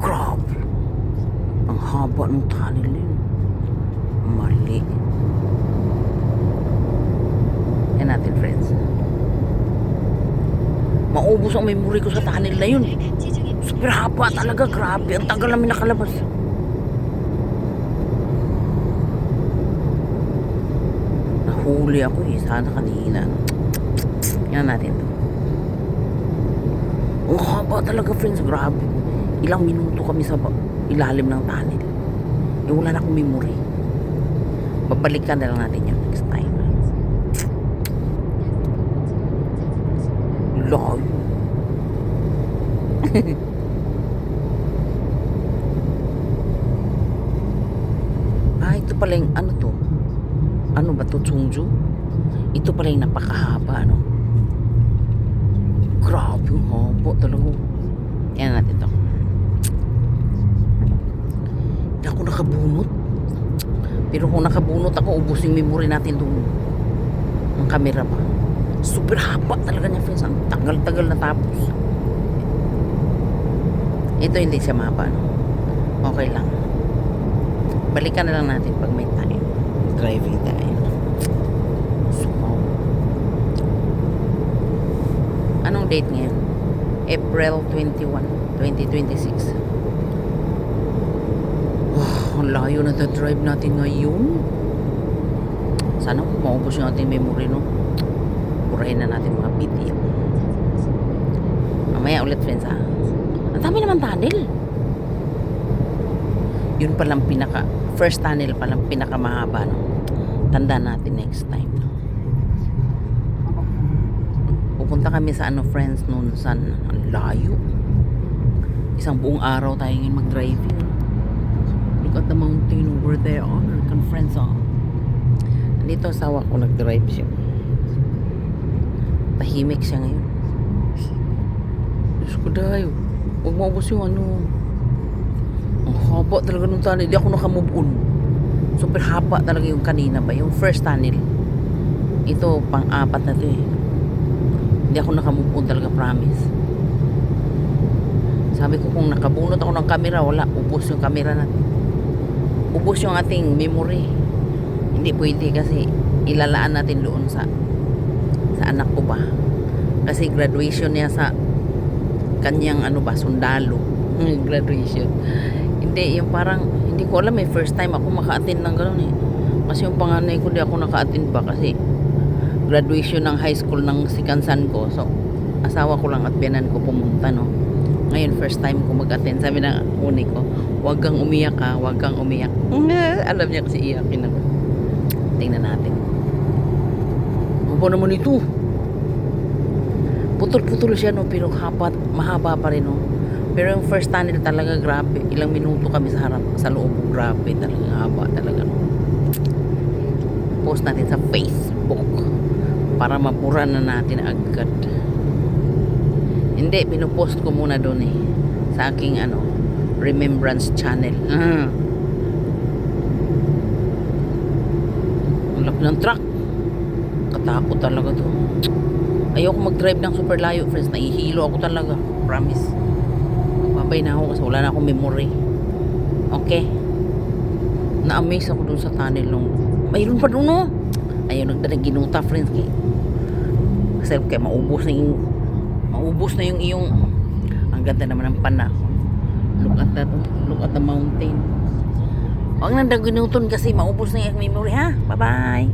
Grabe. Ang haba ng tunnel yun. Mali. Yan natin, friends. Maubos ang memory ko sa tunnel na yun. Super haba talaga. Grabe. Ang tagal namin nakalabas. Nahuli ako eh. Sana kanina. Yan natin to. Ang haba talaga, friends. Grabe. Ilang minuto kami sa ilalim ng tunnel. Eh, wala na akong memory. Babalikan na lang natin yung next time. Layo. Ito pala yung ano to? Ano ba to? Chungju? Ito pala yung napakahaba, ano? Grabe yung haba talaga. Yan natin to. Hindi ako nakabunot. Pero kung nakabunot ako, ubos yung memory natin doon. Ang camera pa. Super haba talaga niya, friends. Ang tagal-tagal na tapos. Ito hindi siya mahaba, no? Okay lang. Balikan na lang natin pag may time. Driving tayo. So, anong date ngayon? April 21, 2026. Ang layo na drive natin ngayon. Sana maubos yung ating memory, no? Purahin na natin mga video. Mamaya ulit, friends, ha? Ang dami naman tunnel. Yun palang first tunnel palang pinakamahaba, no? Tanda natin next time, no? Pupunta kami sa friends, noon san ang layo. Isang buong araw tayo ngayon mag-driving. Look at the mountain over there. Oh, American friends, oh. Dito asawa ko nag-drive siya. Tahimik siya ngayon. Diyos ko dayo. Huwag maubos yung ang haba talaga nung tunnel. Hindi ako nakamove on. Super haba talaga yung kanina ba. Yung first tunnel. Ito, pang-apat na to eh. Hindi ako nakamove on talaga, promise. Sabi ko kung nakabunot ako ng camera, wala. Ubos yung camera natin. Ubos yung ating memory. Hindi pwede kasi ilalaan natin doon sa anak ko ba. Kasi graduation niya sa kanyang sundalo. Graduation. Hindi, yung parang hindi ko alam, first time ako maka-attend ng gano'n eh. Kasi yung panganay ko di ako naka-attend pa kasi graduation ng high school ng sikansan ko. So, asawa ko lang at biyanan ko pumunta, no. Ngayon, first time ko mag-attend. Sabi ng uni ko, huwag kang umiyak ha, huwag kang umiyak. Alam niya kasi iyakin ako. Tingnan natin. Ano ba naman ito? Putol-putol siya, no, pero mahaba pa rin, no. Pero yung first tunnel talaga, grabe. Ilang minuto kami sa loob. Grabe talaga, haba talaga, no. Post natin sa Facebook para mapura na natin agad. Hindi, pinupost ko muna doon eh sa aking remembrance channel. Ang laki ng truck. Katakot talaga to. Ayoko mag-drive ng super layo, friends. Nahihilo ako talaga, promise. Babay na ako kasi wala na akong memory. Okay. Na-amaze ako dun sa tunnel nung mayroon pa dun, no? Ayaw ginuta, friends. Kasi kaya maubos na yung iyong ang ganda naman ng panahon. Look at the mountain. Huwag nang ginuton kasi maubos na yung memory, ha? Bye-bye.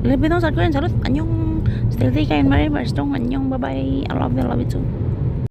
Love you, no, sa Korean. Salute. Anyong still kayo, Mary Barstong. Anyong, bye-bye. I love you too.